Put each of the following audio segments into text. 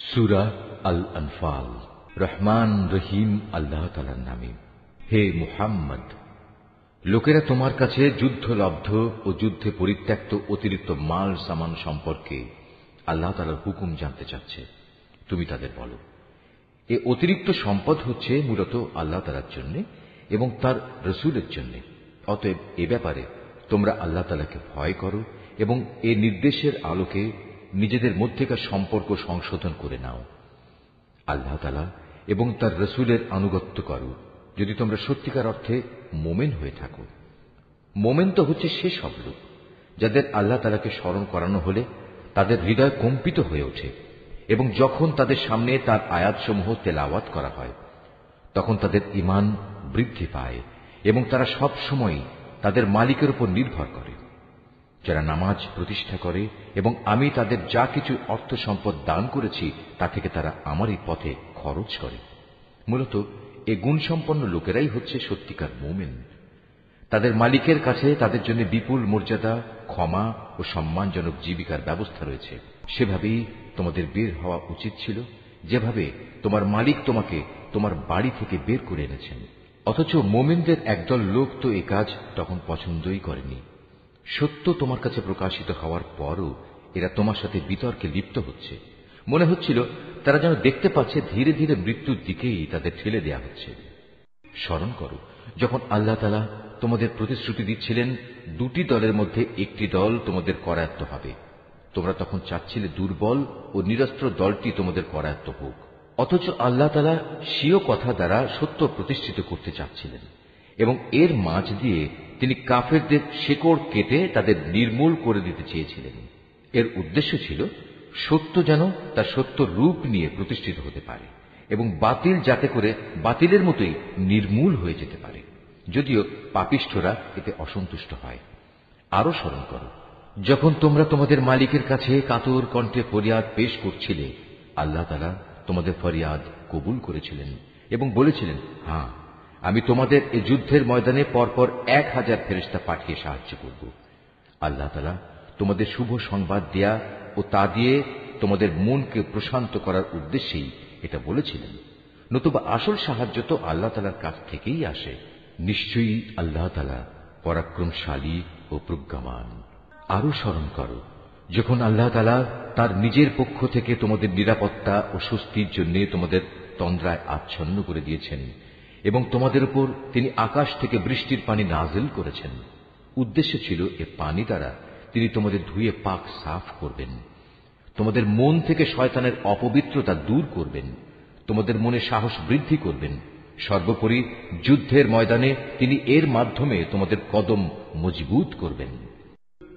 সূরা আল আনফাল। রহমান রহিম আল্লাহ তাআলার নামে। হে মুহাম্মদ, লোকেরা তোমার কাছে যুদ্ধলব্ধ ও যুদ্ধে পরিত্যক্ত অতিরিক্ত মাল সামান সম্পর্কে আল্লাহ তাআলার হুকুম জানতে চাচ্ছে। তুমি তাদের বলো, এ অতিরিক্ত সম্পদ হচ্ছে মূলত আল্লাহ তাআলার জন্য এবং তার রসুলের জন্য। অতএব এ ব্যাপারে তোমরা আল্লাহ তাআলাকে ভয় করো এবং এ নির্দেশের আলোকে নিজেদের মধ্যেকার সম্পর্ক সংশোধন করে নাও। আল্লাহ তাআলা এবং তার রসুলের আনুগত্য করো যদি তোমরা সত্যিকার অর্থে মোমেন হয়ে থাকো। মোমেন তো হচ্ছে সেসব লোক যাদের আল্লাহ তাআলাকে স্মরণ করানো হলে তাদের হৃদয় কম্পিত হয়ে ওঠে এবং যখন তাদের সামনে তার আয়াতসমূহ তেলাওয়াত করা হয় তখন তাদের ঈমান বৃদ্ধি পায় এবং তারা সব সময় তাদের মালিকের উপর নির্ভর করে। যারা নামাজ প্রতিষ্ঠা করে এবং আমি তাদের যা কিছু অর্থ সম্পদ দান করেছি তা থেকে তারা আমারই পথে খরচ করে। মূলত এ গুণসম্পন্ন লোকেরাই হচ্ছে সত্যিকার মুমিন। তাদের মালিকের কাছে তাদের জন্য বিপুল মর্যাদা, ক্ষমা ও সম্মানজনক জীবিকার ব্যবস্থা রয়েছে। সেভাবেই তোমাদের বের হওয়া উচিত ছিল, যেভাবে তোমার মালিক তোমাকে তোমার বাড়ি থেকে বের করে এনেছেন। অথচ মুমিনদের একদল লোক তো এ কাজ তখন পছন্দই করেনি। সত্য তোমার কাছে প্রকাশিত হওয়ার পরও এরা তোমার সাথে বিতর্কে লিপ্ত হচ্ছে। মনে হচ্ছিল তারা যেন দেখতে পাচ্ছে ধীরে ধীরে মৃত্যুর দিকেই তাদের ঠেলে দেয়া হচ্ছে। স্মরণ করো যখন আল্লাহ তাআলা তোমাদের প্রতিশ্রুতি দিচ্ছিলেন দুটি দলের মধ্যে একটি দল তোমাদের করায়ত্ত হবে। তোমরা তখন চাচ্ছিলে দুর্বল ও নিরস্ত্র দলটি তোমাদের করায়ত্ত হোক। অথচ আল্লাহ তাআলা স্বীয় কথা দ্বারা সত্য প্রতিষ্ঠিত করতে চাচ্ছিলেন এবং এর মাঝ দিয়ে তিনি কাফেরদের শেকড় কেটে তাদের নির্মূল করে দিতে চেয়েছিলেন। এর উদ্দেশ্য ছিল সত্য যেন তার সত্য রূপ নিয়ে প্রতিষ্ঠিত হতে পারে এবং বাতিল যাতে করে বাতিলের মতোই নির্মূল হয়ে যেতে পারে, যদিও পাপিষ্ঠরা এতে অসন্তুষ্ট হয়। আরো স্মরণ করো যখন তোমরা তোমাদের মালিকের কাছে কাতর কণ্ঠে ফরিয়াদ পেশ করছিলে, আল্লাহ তাআলা তোমাদের ফরিয়াদ কবুল করেছিলেন এবং বলেছিলেন, হ্যাঁ, আমি তোমাদের এই যুদ্ধের ময়দানে পরপর 1000 ফেরেশতা পাঠিয়ে সাহায্য করব। আল্লাহ তাআলা তোমাদের শুভ সংবাদ দেয়া ও তা দিয়ে তোমাদের মনকে প্রশান্ত করার উদ্দেশ্যেই এটা বলেছিলেন। নতুবা আসল সাহায্য তো আল্লাহ তাআলার কাছ থেকেই আসে। নিশ্চয়ই আল্লাহ তাআলা পরাক্রমশালী ও প্রজ্ঞামান। আরো স্মরণ করো যখন আল্লাহ তাআলা তার নিজের পক্ষ থেকে তোমাদের নিরাপত্তা ও স্বস্তির জন্য তোমাদের তন্দ্রায় আচ্ছন্ন করে দিয়েছেন এবং তোমাদের উপর তিনি আকাশ থেকে বৃষ্টির পানি নাজিল করেছেন। উদ্দেশ্য ছিল এ পানি দ্বারা তিনি তোমাদের ধুয়ে পাক সাফ করবেন, তোমাদের মন থেকে শয়তানের অপবিত্রতা দূর করবেন, তোমাদের মনে সাহস বৃদ্ধি করবেন। সর্বোপরি যুদ্ধের ময়দানে তিনি এর মাধ্যমে তোমাদের কদম মজবুত করবেন।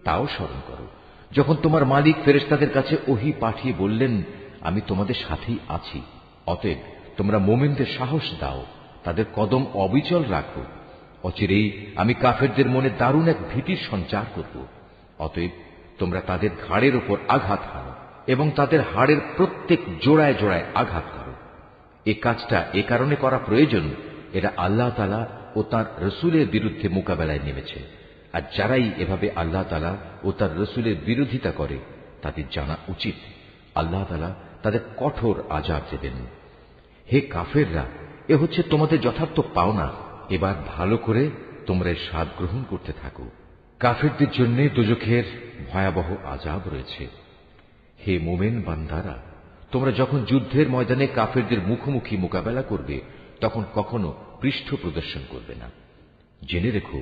তাও স্মরণ করো যখন তোমার মালিক ফেরেশতাদের কাছে ওহী পাঠিয়ে বললেন, আমি তোমাদের সাথেই আছি, অতএব তোমরা মুমিনদের সাহস দাও, তাদের কদম অবিচল রাখো। অচিরেই আমি কাফেরদের মনে দারুণ এক ভীতির সঞ্চার করব। অতএব তোমরা তাদের ঘাড়ের উপর আঘাত হানো এবং তাদের হাড়ের প্রত্যেক জোড়ায় জোড়ায় আঘাত করো। এ কাজটা এ কারণে করা প্রয়োজন, এরা আল্লাহ তাআলা ও তার রসুলের বিরুদ্ধে মোকাবেলায় নেমেছে। আর যারাই এভাবে আল্লাহ তাআলা ও তার রসুলের বিরোধিতা করে তাদের জানা উচিত আল্লাহ তাআলা তাদের কঠোর আযাব দেবেন। হে কাফেররা, এ হচ্ছে তোমাদের যথার্থ পাওনা। এবার ভালো করে তোমরা এর স্বাদ গ্রহণ করতে থাকো। কাফেরদের জন্য দোজখের ভয়াবহ আযাব রয়েছে। হে মুমিন বান্দারা, তোমরা যখন যুদ্ধের ময়দানে কাফেরদের মুখোমুখি মোকাবেলা করবে তখন কখনো পৃষ্ঠ প্রদর্শন করবে না। জেনে রেখো,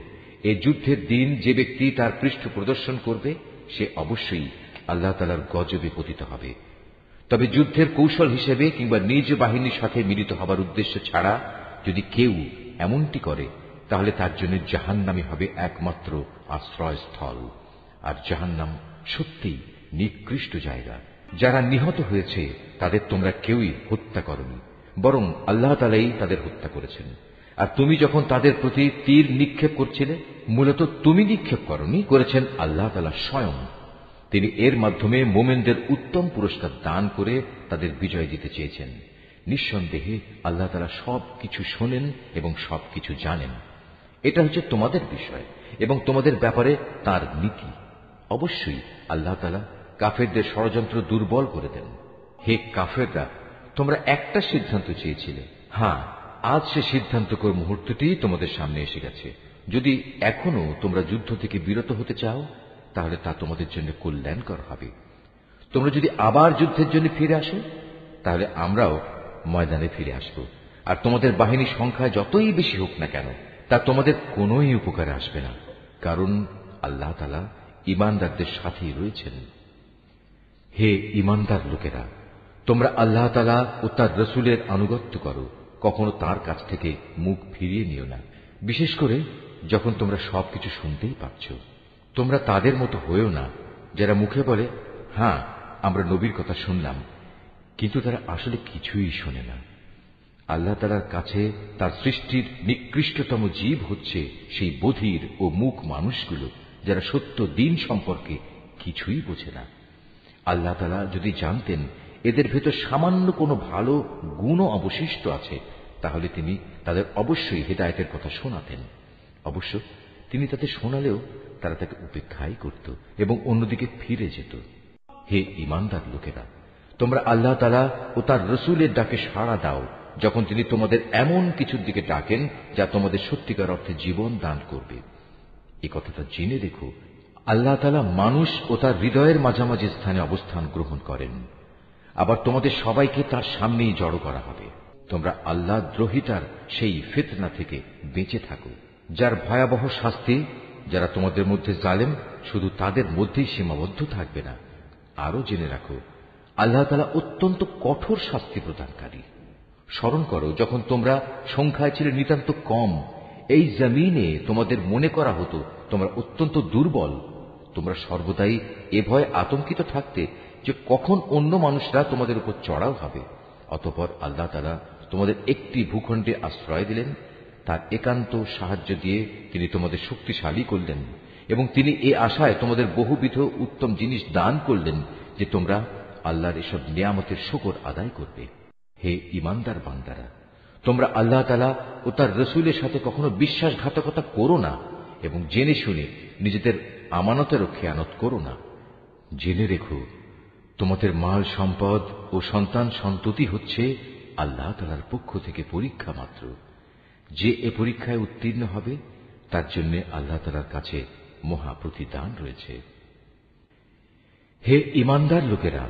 এই যুদ্ধের দিন যে ব্যক্তি তার পৃষ্ঠ প্রদর্শন করবে সে অবশ্যই আল্লাহ তাআলার গজবে পতিত হবে। তবে যুদ্ধের কৌশল হিসেবে কিংবা নিজ বাহিনীর সাথে মিলিত হবার উদ্দেশ্য ছাড়া যদি কেউ এমনটি করে তাহলে তার জন্য জাহান্নামই হবে একমাত্র আশ্রয়স্থল। আর জাহান্নাম সত্যিই নিকৃষ্ট জায়গা। যারা নিহত হয়েছে তাদের তোমরা কেউই হত্যা করনি, বরং আল্লাহ তাআলাই তাদের হত্যা করেছেন। আর তুমি যখন তাদের প্রতি তীর নিক্ষেপ করছিলে, মূলত তুমি নিক্ষেপ করনি, করেছেন আল্লাহ তাআলা স্বয়ং। তিনি এর মাধ্যমে মুমিনদের উত্তম পুরস্কার দান করে তাদের বিজয় দিতে চেয়েছেন। নিঃসন্দেহে আল্লাহ তাআলা সবকিছু শোনেন এবং সবকিছু জানেন। এটা হচ্ছে তোমাদের বিষয় এবং তোমাদের ব্যাপারে তার নীতি। অবশ্যই আল্লাহ তাআলা কাফেরদের ষড়যন্ত্র দুর্বল করে দেন। হে কাফেররা, তোমরা একটা সিদ্ধান্ত চেয়েছিলে। হ্যাঁ, আজ সে সিদ্ধান্তকর মুহূর্তটি তোমাদের সামনে এসে গেছে। যদি এখনো তোমরা যুদ্ধ থেকে বিরত হতে চাও, তাহলে তা তোমাদের জন্য কল্যাণকর হবে। তোমরা যদি আবার যুদ্ধের জন্য ফিরে আসো, তাহলে আমরাও ময়দানে ফিরে আসব। আর তোমাদের বাহিনী সংখ্যা যতই বেশি হোক না কেন, তা তোমাদের কোনোই উপকারে আসবে না, কারণ আল্লাহ তাআলা ঈমানদারদের সাথেই রয়েছেন। হে ঈমানদার লোকেরা, তোমরা আল্লাহ তাআলা ও তার রাসূলের আনুগত্য করো, কখনো তার কাছ থেকে মুখ ফিরিয়ে নিও না, বিশেষ করে যখন তোমরা সবকিছু শুনতেই পাচ্ছ। তোমরা তাদের মতো হয়েও না, যারা মুখে বলে হ্যাঁ আমরা নবীর কথা শুনলাম, কিন্তু তারা আসলে কিছুই শোনে না। আল্লাহ তাআলার কাছে তার সৃষ্টির নিকৃষ্টতম জীব হচ্ছে সেই বধির ও মূক মানুষগুলো, যারা সত্য দিন সম্পর্কে কিছুই বোঝে না। আল্লাহ তাআলা যদি জানতেন এদের ভেতর সামান্য কোনো ভালো গুণও অবশিষ্ট আছে, তাহলে তিনি তাদের অবশ্যই হেদায়েতের কথা শোনাতেন। অবশ্য তিনি তাদের শোনালেও তারা তাকে উপেক্ষাই করত এবং অন্যদিকে ফিরে যেত। হে ঈমানদার লোকেরা, তোমরা আল্লাহ তাআলা ও তার রাসূলের ডাকে সাড়া দাও, যখন তিনি তোমাদের এমন কিছুর দিকে ডাকেন যা তোমাদের সত্যিকার অর্থে জীবন দান করবে। এই কথাটা জেনে রেখো, আল্লাহ তাআলা মানুষ ও তার হৃদয়ের মাঝামাঝি স্থানে অবস্থান গ্রহণ করেন। আবার তোমাদের সবাইকে তার সামনেই জড়ো করা হবে। তোমরা আল্লাহ দ্রোহিতার সেই ফিতনা থেকে বেঁচে থাকো, যার ভয়াবহ শাস্তি যারা তোমাদের মধ্যে জালেম শুধু তাদের মধ্যেই সীমাবদ্ধ থাকবে না। আরো জেনে রাখো, আল্লাহ তাআলা অত্যন্ত কঠোর শাস্তি প্রদানকারী। স্মরণ করো, যখন তোমরা সংখ্যায় ছিলে নিতান্ত কম, এই জমিনে তোমাদের মনে করা হতো তোমরা অত্যন্ত দুর্বল। তোমরা সর্বদাই এ ভয়ে আতঙ্কিত থাকতে যে কখন অন্য মানুষরা তোমাদের উপর চড়াও হবে। অতঃপর আল্লাহ তাআলা তোমাদের একটি ভূখণ্ডে আশ্রয় দিলেন, তার একান্ত সাহায্য দিয়ে তিনি তোমাদের শক্তিশালী করলেন এবং তিনি এ আশায় তোমাদের বহুবিধ উত্তম জিনিস দান করলেন যে তোমরা আল্লাহর এসব নিয়ামতের শুকর আদায় করবে। হে ঈমানদার বান্দারা, তোমরা আল্লাহ তাআলা ও তার রাসূলের সাথে কখনো বিশ্বাসঘাতকতা করো না এবং জেনে শুনে নিজেদের আমানতেরও খেয়ানত করো না। জেনে রেখো, তোমাদের মাল সম্পদ ও সন্তান সন্ততি হচ্ছে আল্লাহ তাআলার পক্ষ থেকে পরীক্ষা মাত্র। যে এ পরীক্ষায় উত্তীর্ণ হবে তার জন্য আল্লাহ তাআলার কাছে মহা প্রতিদান রয়েছে। হে ঈমানদার লোকেরা,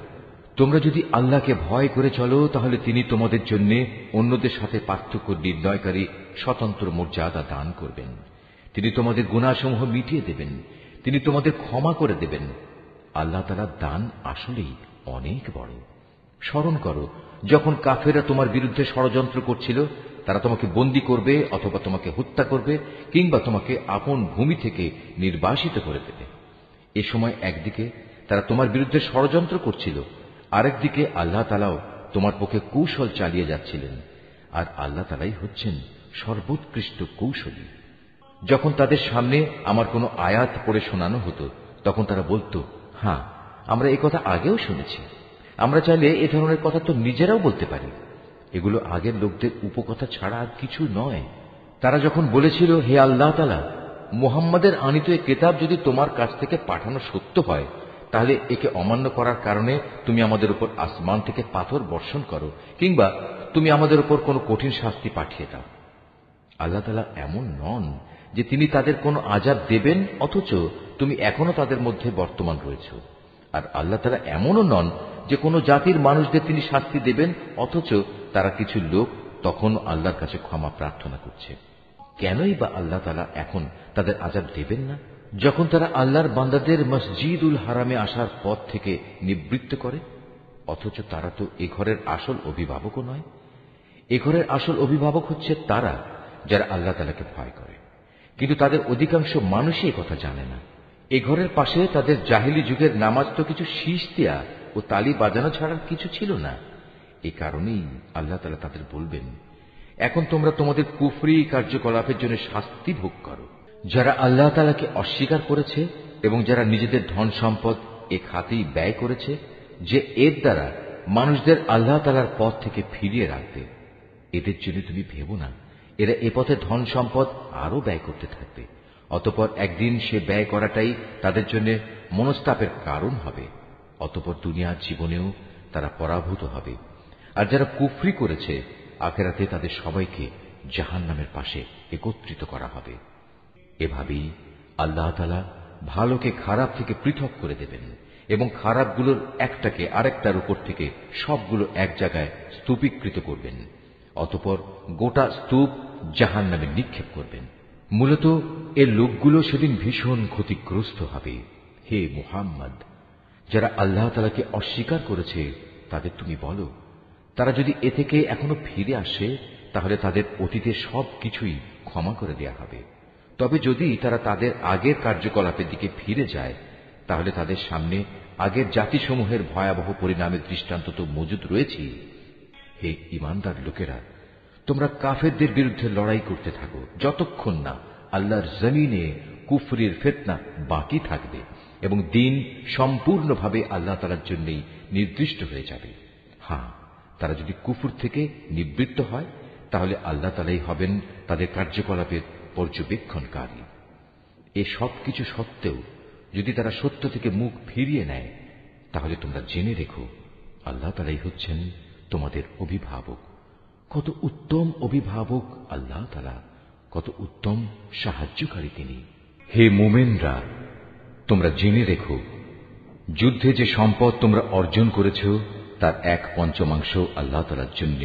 তোমরা যদি আল্লাহকে ভয় করে চলো, তাহলে তিনি তোমাদের জন্য অন্যদের সাথে পার্থক্য নির্ণয়কারী স্বতন্ত্র মর্যাদা দান করবেন। তিনি তোমাদের গুনাহসমূহ মিটিয়ে দেবেন, তিনি তোমাদের ক্ষমা করে দেবেন। আল্লাহ তাআলার দান আসলেই অনেক বড়। স্মরণ করো, যখন কাফেররা তোমার বিরুদ্ধে ষড়যন্ত্র করছিল, তারা তোমাকে বন্দী করবে অথবা তোমাকে হত্যা করবে কিংবা তোমাকে আপন ভূমি থেকে নির্বাসিত করে দেবে। এ সময় একদিকে তারা তোমার বিরুদ্ধে ষড়যন্ত্র করছিল, আরেকদিকে আল্লাহ তাআলাও তোমার পক্ষে কৌশল চালিয়ে যাচ্ছিলেন। আর আল্লাহ তাআলাই হচ্ছেন সর্বোৎকৃষ্ট কৌশলী। যখন তাদের সামনে আমার কোনো আয়াত পড়ে শোনানো হতো, তখন তারা বলতো, হ্যাঁ আমরা এ কথা আগেও শুনেছি, আমরা চাইলে এ ধরনের কথা তো নিজেরাও বলতে পারি। এগুলো আগের লোকদের উপকথা ছাড়া আর কিছু নয়। তারা যখন বলেছিল, হে আল্লাহ তাআলা, মুহাম্মাদের আনিত এ কিতাব যদি তোমার কাছ থেকে পাঠানো সত্য হয়, তাহলে একে অমান্য করার কারণে তুমি আমাদের উপর আসমান থেকে পাথর বর্ষণ করো কিংবা তুমি আমাদের উপর কোনো কঠিন শাস্তি পাঠিয়ে দাও। আল্লাহ তাআলা এমন নন যে তিনি তাদের কোনো আযাব দেবেন অথচ তুমি এখনো তাদের মধ্যে বর্তমান রয়েছ। আর আল্লাহ তাআলা এমনও নন যে কোনো জাতির মানুষদের তিনি শাস্তি দেবেন অথচ তারা কিছু লোক তখন আল্লাহর কাছে ক্ষমা প্রার্থনা করছে। কেনই বা আল্লাহ তাআলা এখন তাদের আযাব দেবেন না, যখন তারা আল্লাহর বান্দাদের মসজিদুল হারামে আসার পথ থেকে নিবৃত্ত করে? অথচ তারা তো এ ঘরের আসল অভিভাবকও নয়। এ ঘরের আসল অভিভাবক হচ্ছে তারা যারা আল্লাহ তাআলাকে ভয় করে, কিন্তু তাদের অধিকাংশ মানুষই কথা জানে না। এ ঘরের পাশে তাদের জাহিলি যুগের নামাজ তো কিছু শীষ দেয়া ও তালি বাজানো ছাড়ার কিছু ছিল না। এ কারণেই আল্লাহ তাআলা তাদের বলবেন, এখন তোমরা তোমাদের কুফরি কার্যকলাপের জন্য শাস্তি ভোগ করো। যারা আল্লাহ তাআলাকে অস্বীকার করেছে এবং যারা নিজেদের ধন সম্পদ এ খাতেই ব্যয় করেছে, যে এর দ্বারা মানুষদের আল্লাহ তাআলার পথ থেকে ফিরিয়ে রাখবে, এদের জন্য তুমি ভেবো না এরা এ পথে ধন সম্পদ আরো ব্যয় করতে থাকবে। অতঃপর একদিন সে ব্যয় করাটাই তাদের জন্য মনস্তাপের কারণ হবে। অতঃপর দুনিয়ার জীবনেও তারা পরাভূত হবে। আর যারা কুফরি করেছে আখিরাতে তাদের সবাইকে জাহান্নামের পাশে একত্রিত করা হবে। এভাবেই আল্লাহ তাআলা ভালোকে খারাপ থেকে পৃথক করে দেবেন এবং খারাপগুলোর একটাকে আরেকটার উপর থেকে সবগুলো এক জায়গায় স্তূপীকৃত করবেন। অতঃপর গোটা স্তূপ জাহান্নামে নিক্ষেপ করবেন। মূলত এর লোকগুলো সেদিন ভীষণ ক্ষতিগ্রস্ত হবে। হে মুহাম্মদ, যারা আল্লাহ তাআলাকে অস্বীকার করেছে তাদের তুমি বলো, তারা যদি এ থেকে এখনো ফিরে আসে তাহলে তাদের অতীতের সব কিছুই ক্ষমা করে দেয়া হবে। তবে যদি তারা তাদের আগের কার্যকলাপের দিকে ফিরে যায় তাহলে তাদের সামনে আগের জাতিসমূহের ভয়াবহ পরিণামের দৃষ্টান্ত তো মজুদ রয়েছেই। হে ঈমানদার লোকেরা, তোমরা কাফেরদের বিরুদ্ধে লড়াই করতে থাকো যতক্ষণ না আল্লাহর জমিনে কুফরির ফিতনা বাকি থাকবে এবং দ্বীন সম্পূর্ণভাবে আল্লাহ তাআলার জন্যই নির্দিষ্ট হয়ে যাবে। হ্যাঁ, তারা যদি কুফর থেকে নিবৃত্ত হয় তাহলে আল্লাহ তাআলাই হবেন তাদের কার্যকলাপের পর্যবেক্ষণকারী। এ সব কিছু সত্ত্বেও যদি তারা সত্য থেকে মুখ ফিরিয়ে নেয় তাহলে তোমরা জেনে রেখো আল্লাহ তাআলাই হচ্ছেন তোমাদের অভিভাবক। কত উত্তম অভিভাবক আল্লাহ তাআলা, কত উত্তম সাহায্যকারী তিনি। হে মুমিনরা, তোমরা জেনে রেখো যুদ্ধে যে সম্পদ তোমরা অর্জন করেছ তার 1/5 আল্লাহ তাআলার জন্য,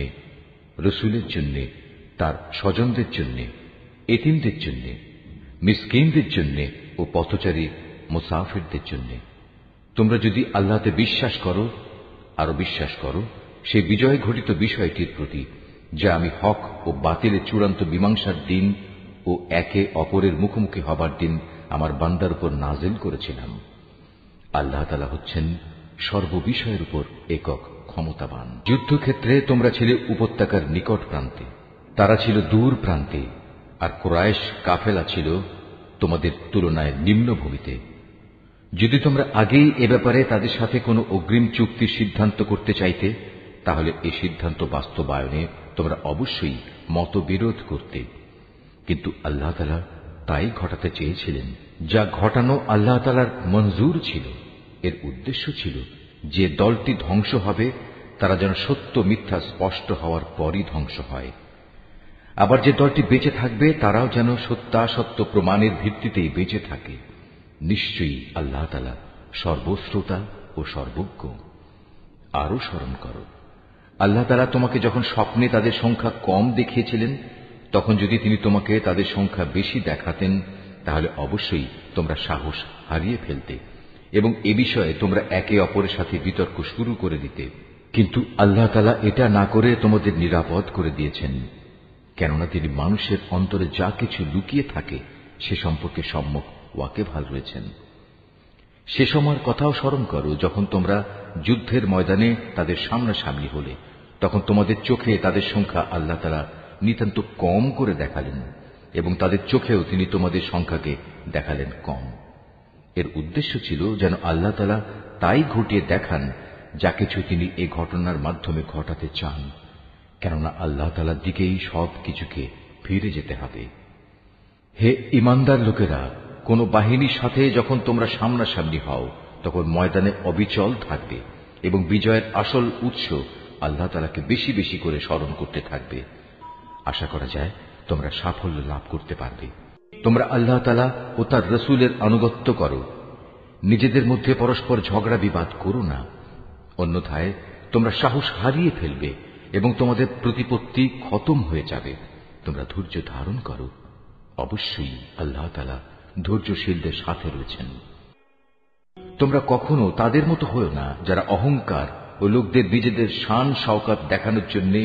রাসূলের জন্য, তার স্বজনদের জন্য, এতিমদের জন্য, মিসকিনদের জন্য ও পথচারী মুসাফিরদের জন্য। তোমরা যদি আল্লাহতে বিশ্বাস করো, আরো বিশ্বাস করো সেই বিজয় ঘটিত বিষয়টির প্রতি যা আমি হক ও বাতিলের চূড়ান্ত মীমাংসার দিন ও একে অপরের মুখোমুখি হবার দিন আমার বান্দার উপর নাজিল করেছিলাম। আল্লাহ তাআলা হচ্ছেন সর্ববিষয়ের উপর একক ক্ষমতাবান। যুদ্ধক্ষেত্রে তোমরা ছিলে উপত্যকার নিকট প্রান্তে, তারা ছিল দূর প্রান্তে, আর কুরাইশ কাফেলা ছিল তোমাদের তুলনায় নিম্নভূমিতে। যদি তোমরা আগেই এ ব্যাপারে তাদের সাথে কোনো অগ্রিম চুক্তির সিদ্ধান্ত করতে চাইতে তাহলে এই সিদ্ধান্ত বাস্তবায়নে তোমরা অবশ্যই মতবিরোধ করতে, কিন্তু আল্লাহ তাআলা তাই ঘটাতে চেয়েছিলেন যা ঘটানো আল্লাহ তাআলার মঞ্জুর ছিল। এর উদ্দেশ্য ছিল যে দলটি ধ্বংস হবে তারা যেন সত্য মিথ্যা স্পষ্ট হওয়ার পরই ধ্বংস হয়, আবার যে দলটি বেঁচে থাকবে তারাও যেন সত্যাসত্য প্রমাণের ভিত্তিতেই বেঁচে থাকে। নিশ্চয়ই আল্লাহ তাআলা সর্বশ্রোতা ও সর্বজ্ঞ। আরো স্মরণ করো, আল্লাহ তাআলা তোমাকে যখন স্বপ্নে তাদের সংখ্যা কম দেখিয়েছিলেন তখন যদি তিনি তোমাকে তাদের সংখ্যা বেশি দেখাতেন তাহলে অবশ্যই তোমরা সাহস হারিয়ে ফেলতে এবং এ বিষয়ে তোমরা একে অপরের সাথে বিতর্ক শুরু করে দিতে। কিন্তু আল্লাহ তাআলা এটা না করে তোমাদের নিরাপদ করে দিয়েছেন, কেননা তিনি মানুষের অন্তরে যা কিছু লুকিয়ে থাকে সে সম্পর্কে সম্যক ওয়াকিবহাল রয়েছেন। সে সময়ের কথাও স্মরণ করো যখন তোমরা যুদ্ধের ময়দানে তাদের সামনাসামনি হলে, তখন তোমাদের চোখে তাদের সংখ্যা আল্লাহ তাআলা নিতান্ত কম করে দেখালেন এবং তাদের চোখেও তিনি তোমাদের সংখ্যাকে দেখালেন কম। এর উদ্দেশ্য ছিল যেন আল্লাহ তাআলা তাই ঘটিয়ে দেখান যা কিছু তিনি এ ঘটনার মাধ্যমে ঘটাতে চান, কেননা আল্লাহ তাআলার দিকেই সব কিছুকে ফিরে যেতে হবে। হে ঈমানদার লোকেরা, কোন বাহিনীর সাথে যখন তোমরা সামনাসামনি হও তখন ময়দানে অবিচল থাকবে এবং বিজয়ের আসল উৎস আল্লাহ তাআলাকে বেশি বেশি করে স্মরণ করতে থাকবে। আশা করা যায় তোমরা সাফল্য লাভ করতে পারবে। তোমরা আল্লাহ তাআলা ও তার রাসূলের আনুগত্য করো, নিজেদের মধ্যে পরস্পর ঝগড়া বিবাদ করো না, অন্যথায় তোমরা সাহস হারিয়ে ফেলবে এবং তোমাদের প্রতিপত্তি খতম হয়ে যাবে। তোমরা ধৈর্য ধারণ করো, অবশ্যই আল্লাহ তাআলা ধৈর্যশীলদের সাথে রয়েছেন। তোমরা কখনো তাদের মতো হয়ো না যারা অহংকার ও লোকদের নিজেদের শান শওকত দেখানোর জন্য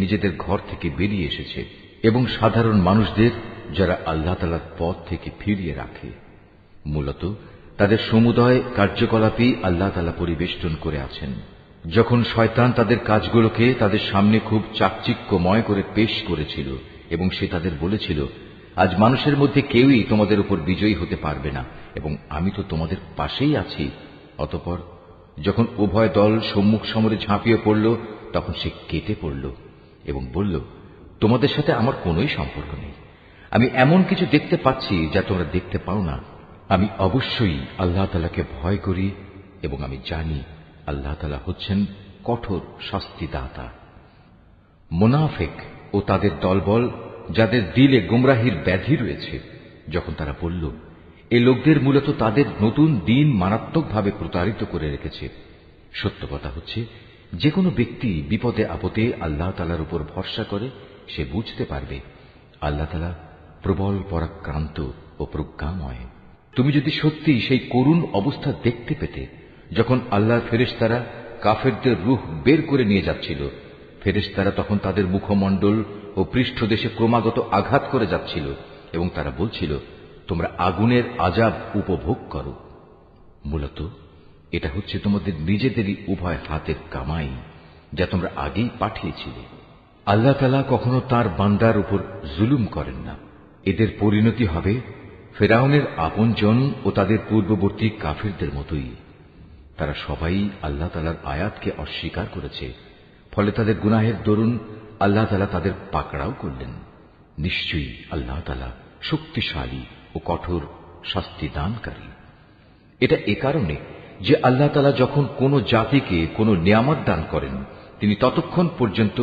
নিজেদের ঘর থেকে বেরিয়ে এসেছে এবং সাধারণ মানুষদের যারা আল্লাহ তাআলার পথ থেকে ফিরিয়ে রাখে। মূলত তাদের সমুদয় কার্যকলাপই আল্লাহ তাআলা পরিবেষ্টন করে আছেন। যখন শয়তান তাদের কাজগুলোকে তাদের সামনে খুব চাকচিক্যময় করে পেশ করেছিল এবং সে তাদের বলেছিল, আজ মানুষের মধ্যে কেউই তোমাদের উপর বিজয়ী হতে পারবে না এবং আমি তো তোমাদের পাশেই আছি। অতঃপর যখন উভয় দল সম্মুখ সমরে ঝাঁপিয়ে পড়ল তখন সে কেটে পড়ল এবং বলল, তোমাদের সাথে আমার কোনোই সম্পর্ক নেই। আমি এমন কিছু দেখতে পাচ্ছি যা তোমরা দেখতে পাও না। আমি অবশ্যই আল্লাহ তাআলাকে ভয় করি এবং আমি জানি আল্লাহ তাআলা হচ্ছেন কঠোর শাস্তিদাতা। মুনাফিক ও তাদের দলবল, যাদের দিলে গুমরাহির ব্যাধি রয়েছে, যখন তারা বলল, এই লোকদের মূলত তাদের নতুন দিন মারাত্মকভাবে প্রতারিত করে রেখেছে। সত্য কথা হচ্ছে, যে কোনো ব্যক্তি বিপদে আপদে আল্লাহ তাআলার উপর ভরসা করে সে বুঝতে পারবে আল্লাহ তাআলা প্রবল পরাক্রান্ত ও প্রজ্ঞাময়। তুমি যদি সত্যি সেই করুণ অবস্থা দেখতে পেতে, যখন আল্লাহর ফেরেশতারা কাফেরদের রূহ বের করে নিয়ে যাচ্ছিল, ফেরেশতারা তখন তাদের মুখমণ্ডল ও পৃষ্ঠদেশে ক্রমাগত আঘাত করে যাচ্ছিল এবং তারা বলছিল, তোমরা আগুনের আযাব উপভোগ করো। মূলত এটা হচ্ছে তোমাদের নিজেদেরই উভয় হাতের কামাই, যা তোমরা আগেই পাঠিয়েছিলে। আল্লাহ তাআলা কখনো তার বান্দার উপর জুলুম করেন না। এদের পরিণতি হবে ফেরাউনের আপনজন ও তাদের পূর্ববর্তী কাফিরদের মতোই। তারা সবাই আল্লাহ তাআলার আয়াতকে অস্বীকার করেছে, ফলে তাদের গুনাহের দরুন আল্লাহ তাআলা তাদের পাকড়াও করলেন। নিশ্চয়ই আল্লাহ তাআলা শক্তিশালী ও কঠোর শাস্তি দানকারী। এটা এ কারণে যে আল্লাহ তাআলা যখন কোন জাতিকে কোন নিয়ামত দান করেন, তিনি ততক্ষণ পর্যন্ত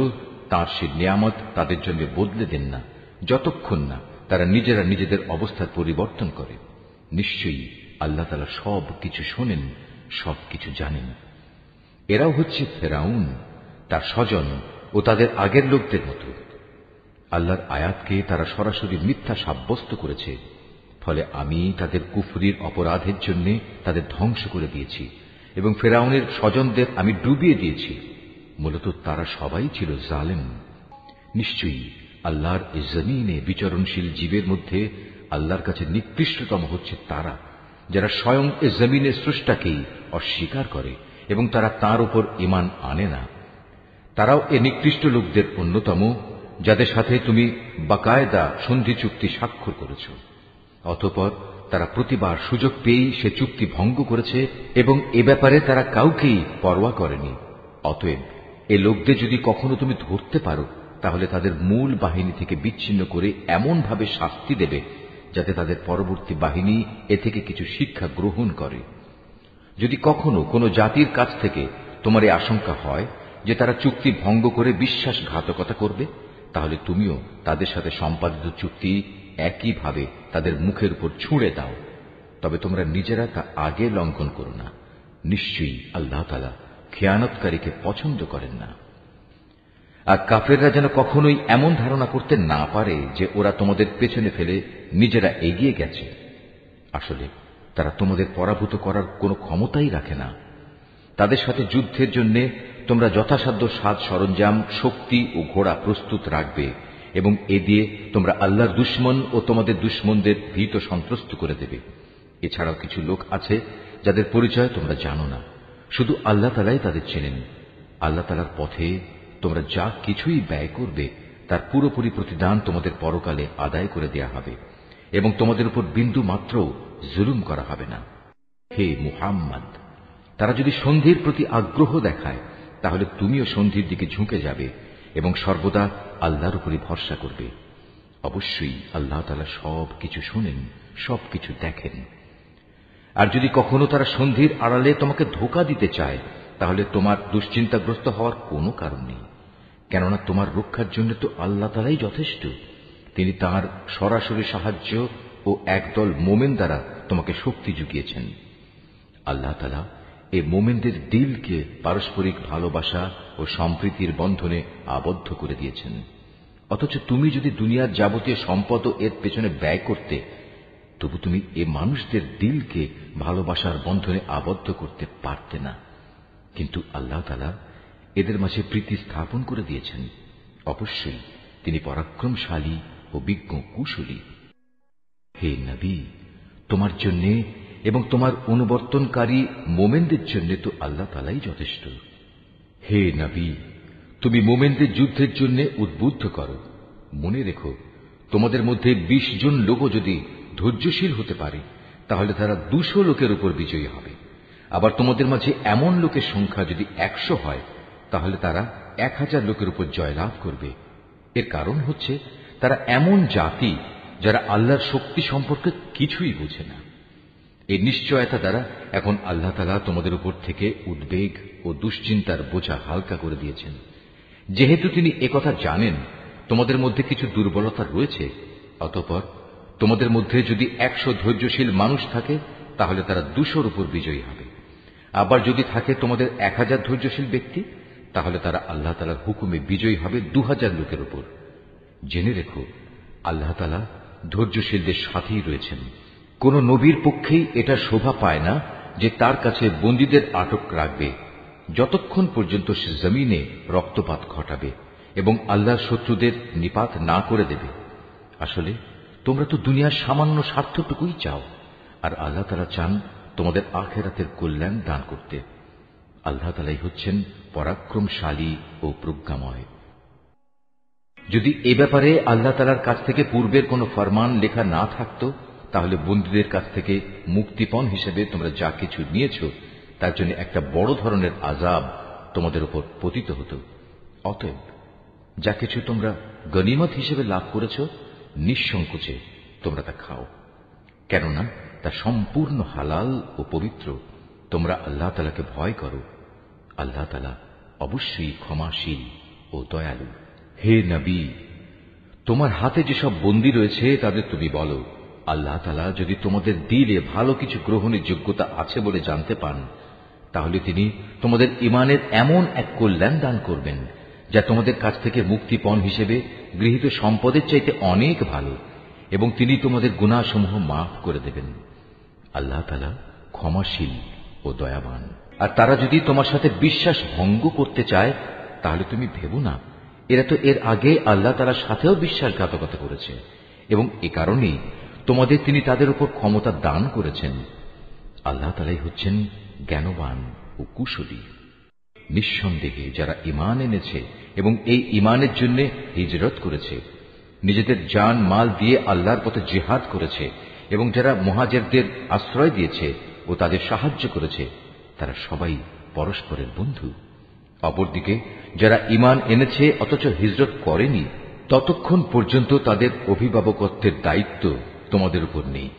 তাঁর সে নিয়ামত তাদের জন্য বদলে দেন না, যতক্ষণ না তারা নিজেরা নিজেদের অবস্থার পরিবর্তন করে। নিশ্চয়ই আল্লাহ তাআলা সব কিছু শোনেন, সব কিছু জানেন। এরাও হচ্ছে ফেরাউন, তার স্বজন ও তাদের আগের লোকদের মতো। আল্লাহর আয়াতকে তারা সরাসরি মিথ্যা সাব্যস্ত করেছে, ফলে আমি তাদের কুফরির অপরাধের জন্য তাদের ধ্বংস করে দিয়েছি এবং ফেরাউনের স্বজনদের আমি ডুবিয়ে দিয়েছি। মূলত তারা সবাই ছিল জালেম। নিশ্চয়ই আল্লাহর এই জমিনে বিচরণশীল জীবের মধ্যে আল্লাহর কাছে নিকৃষ্টতম হচ্ছে তারা, যারা স্বয়ং এ জমিনের স্রষ্টাকেই অস্বীকার করে এবং তারা তার উপর ঈমান আনে না। তারাও এ নিকৃষ্ট লোকদের অন্যতম, যাদের সাথে তুমি বাকায়দা সন্ধি চুক্তি স্বাক্ষর করেছ। অতঃপর তারা প্রতিবার সুযোগ পেয়েই সে চুক্তি ভঙ্গ করেছে এবং এ ব্যাপারে তারা কাউকেই পরোয়া করেনি। অতএব এ লোকদের যদি কখনো তুমি ধরতে পারো, তাহলে তাদের মূল বাহিনী থেকে বিচ্ছিন্ন করে এমন ভাবে শাস্তি দেবে যাতে তাদের পরবর্তী বাহিনী এ থেকে কিছু শিক্ষা গ্রহণ করে। যদি কখনো কোনো জাতির কাছ থেকে তোমার এই আশঙ্কা হয় যে তারা চুক্তি ভঙ্গ করে বিশ্বাসঘাতকতা করবে, তাহলে তুমিও তাদের সাথে সম্পাদিত চুক্তি একইভাবে তাদের মুখের উপর ছুঁড়ে দাও। তবে তোমরা নিজেরা তা আগে লঙ্ঘন করো না। নিশ্চয়ই আল্লাহ তাআলা খেয়ানতকারীকে পছন্দ করেন না। আর কাফেররা যেন কখনোই এমন ধারণা করতে না পারে যে ওরা তোমাদের পেছনে ফেলে নিজেরা এগিয়ে গেছে। আসলে তারা তোমাদের পরাভূত করার কোনো ক্ষমতাই রাখে না। তাদের সাথে যুদ্ধের জন্য তোমরা যথাসাধ্য সাজ সরঞ্জাম, শক্তি ও ঘোড়া প্রস্তুত রাখবে এবং এ দিয়ে তোমরা আল্লাহর দুশমন ও তোমাদের দুশমনদের ভীত সন্ত্রস্ত করে দেবে। এছাড়াও কিছু লোক আছে যাদের পরিচয় তোমরা জানো না, শুধু আল্লাহ তাআলাই তাদের চেনেন। আল্লাহ তাআলার পথে তোমরা যা কিছুই ব্যয় করবে তার পুরোপুরি প্রতিদান তোমাদের পরকালে আদায় করে দেয়া হবে এবং তোমাদের উপর বিন্দু মাত্র জুলুম করা হবে না। হে মুহাম্মদ, তারা যদি সন্ধির প্রতি আগ্রহ দেখায়, তাহলে তুমিও সন্ধির দিকে ঝুঁকে যাবে এবং সর্বদা আল্লাহর উপরই ভরসা করবে। অবশ্যই আল্লাহ তাআলা সব কিছু শোনেন, সব কিছু দেখেন। আর যদি কখনো তারা সন্ধির আড়ালে তোমাকে ধোঁকা দিতে চায়, তাহলে তোমার দুশ্চিন্তাগ্রস্ত হওয়ার কোনো কারণ নেই, কেননা তোমার রক্ষার জন্য তো আল্লাহ তাআলাই যথেষ্ট। তিনি তাঁর সরাসরি সাহায্য ও একদল মোমেন দ্বারা তোমাকে শক্তি জুগিয়েছেন। আল্লাহ তাআলা এ মোমেনদের দিলকে পারস্পরিক ভালোবাসা ও সম্প্রীতির বন্ধনে আবদ্ধ করে দিয়েছেন। অথচ তুমি যদি দুনিয়ার যাবতীয় সম্পদ এর পেছনে ব্যয় করতে, তবু তুমি এ মানুষদের দিলকে ভালোবাসার বন্ধনে আবদ্ধ করতে পারতে না। কিন্তু আল্লাহ তাআলা এদের মাঝে প্রীতি স্থাপন করে দিয়েছেন। অবশ্যই তিনি পরাক্রমশালী ও বিজ্ঞ কুশলী। হে নবী, তোমার জন্য এবং তোমার অনুবর্তনকারী মোমেনদের জন্য তো আল্লাহ তাআলাই যথেষ্ট। হে নবী, তুমি মোমেনদের যুদ্ধের জন্য উদ্বুদ্ধ করো। মনে রেখো, তোমাদের মধ্যে 20 জন লোকও যদি ধৈর্যশীল হতে পারে, তাহলে তারা 200 লোকের উপর বিজয়ী হবে। আবার তোমাদের মাঝে এমন লোকের সংখ্যা যদি 100 হয়, তাহলে তারা 1000 লোকের উপর জয়লাভ করবে। এর কারণ হচ্ছে তারা এমন জাতি যারা আল্লাহর শক্তি সম্পর্কে কিছুই বোঝে না। এই নিশ্চয়তা দ্বারা এখন আল্লাহ তাআলা তোমাদের উপর থেকে উদ্বেগ ও দুশ্চিন্তার বোঝা হালকা করে দিয়েছেন। যেহেতু তিনি একথা জানেন তোমাদের মধ্যে কিছু দুর্বলতা রয়েছে, অতঃপর তোমাদের মধ্যে যদি 100 ধৈর্যশীল মানুষ থাকে তাহলে তারা 200-র উপর বিজয়ী হবে। আবার যদি থাকে তোমাদের 1000 ধৈর্যশীল ব্যক্তি, তাহলে তারা আল্লাহ তাআলার হুকুমে বিজয়ী হবে 2000 লোকের উপর। জেনে রেখো, আল্লাহ তাআলা ধৈর্যশীলদের সাথেই রয়েছেন। কোন নবীর পক্ষেই এটা শোভা পায় না যে তার কাছে বন্দীদের আটক রাখবে যতক্ষণ পর্যন্ত সে জমিনে রক্তপাত ঘটাবে এবং আল্লাহর শত্রুদের নিপাত না করে দেবে। আসলে তোমরা তো দুনিয়ার সামান্য স্বার্থটুকুই চাও, আর আল্লাহ তাআলা চান তোমাদের আখিরাতের কল্যাণ দান করতে। আল্লাহ তাআলাই হচ্ছেন পরাক্রমশালী ও প্রজ্ঞাময়। যদি এ ব্যাপারে আল্লাহ তাআলার কাছ থেকে পূর্বের কোন ফরমান লেখা না থাকত, তাহলে বন্দীদের কাছ থেকে মুক্তিপণ হিসেবে তোমরা যা কিছু নিয়েছ তার জন্য একটা বড় ধরনের আযাব তোমাদের উপর পতিত হতো। অতএব যা কিছু তোমরা গনিমত হিসেবে লাভ করেছ, নিঃসংকোচে তোমরা তা খাও, কেননা তা সম্পূর্ণ হালাল ও পবিত্র। তোমরা আল্লাহ তাআলাকে ভয় করো। আল্লাহ তাআলা অবশ্যই ক্ষমাশীল ও দয়ালু। হে নবী, তোমার হাতে যেসব বন্দী রয়েছে তাদের তুমি বলো, আল্লাহ তাআলা যদি তোমাদের দিলে ভালো কিছু গ্রহণের যোগ্যতা আছে বলে জানতে পান, তাহলে তিনি তোমাদের ঈমানের এমন এক কল্যাণ দান করবেন যা তোমাদের কাছ থেকে মুক্তিপণ হিসেবে গৃহীত সম্পদের চাইতে অনেক ভালো, এবং তিনি তোমাদের গুনাহসমূহ মাফ করে দেবেন। আল্লাহ তাআলা ক্ষমাশীল ও দয়াবান। আর তারা যদি তোমার সাথে বিশ্বাস ভঙ্গ করতে চায়, তাহলে তুমি ভেবো না, এরা তো এর আগে আল্লাহ তাআলার সাথেও বিশ্বাসঘাতকতা করেছে, এবং এ কারণেই তোমাদের তিনি তাদের উপর ক্ষমতা দান করেছেন। আল্লাহ তাআলাই হচ্ছেন জ্ঞানবান ও কুশলী। নিঃসন্দেহে যারা ঈমান এনেছে এবং এই ঈমানের জন্য হিজরত করেছে, নিজেদের জান মাল দিয়ে আল্লাহর পথে জিহাদ করেছে, এবং যারা মুহাজিরদের আশ্রয় দিয়েছে ও তাদের সাহায্য করেছে, তারা সবাই পরস্পরের বন্ধু। অপরদিকে যারা ঈমান এনেছে অথচ হিজরত করেনি, ততক্ষণ পর্যন্ত তাদের অভিভাবকত্বের দায়িত্ব তোমাদের উপর নেই।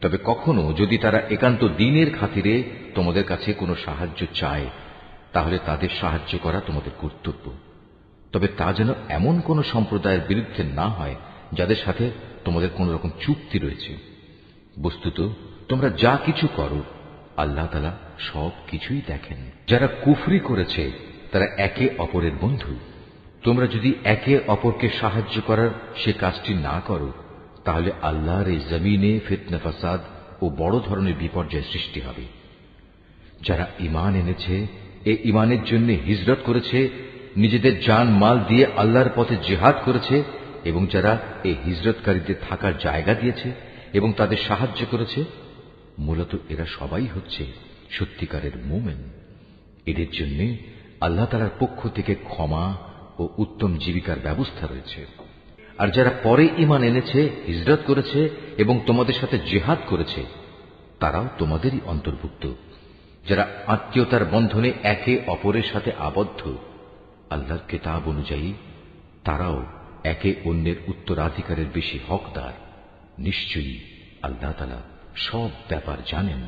তবে কখনো যদি তারা একান্ত দ্বীনের খাতিরে তোমাদের কাছে কোনো সাহায্য চায়, তাহলে তাদের সাহায্য করা তোমাদের কর্তব্য। তবে তা যেন এমন কোন সম্প্রদায়ের বিরুদ্ধে না হয় যাদের সাথে তোমাদের কোন রকম চুক্তি রয়েছে। বস্তুত তোমরা যা কিছু করো আল্লাহ তাআলা সব কিছুই দেখেন। যারা কুফরি করেছে তারা একে অপরের বন্ধু। তোমরা যদি একে অপরকে সাহায্য করার সে কাজটি না করো, তাহলে আল্লাহর এই জমিনে ফিতনা ফাসাদ ও বড় ধরনের বিপর্যয় সৃষ্টি হবে। যারা ঈমান এনেছে, এই ঈমানের জন্য হিজরত করেছে, নিজেদের জান মাল দিয়ে আল্লাহর পথে জিহাদ করেছে, এবং যারা এই হিজরতকারীদের থাকার জায়গা দিয়েছে এবং তাদের সাহায্য করেছে, মূলত এরা সবাই হচ্ছে সত্যিকারের মুমিন। এদের জন্য আল্লাহ তাআলার পক্ষ থেকে ক্ষমা ও উত্তম জীবিকার ব্যবস্থা রয়েছে। আর যারা পরে ঈমান এনেছে, হিজরত করেছে এবং তোমাদের সাথে জিহাদ করেছে, তারাও তোমাদেরই অন্তর্ভুক্ত। যারা আত্মীয়তার বন্ধনে একে অপরের সাথে আবদ্ধ, আল্লাহর কিতাব অনুযায়ী তারাও একে অন্যের উত্তরাধিকারের বেশি হকদার। নিশ্চয়ই আল্লাহ তাআলা সব ব্যাপার জানেন।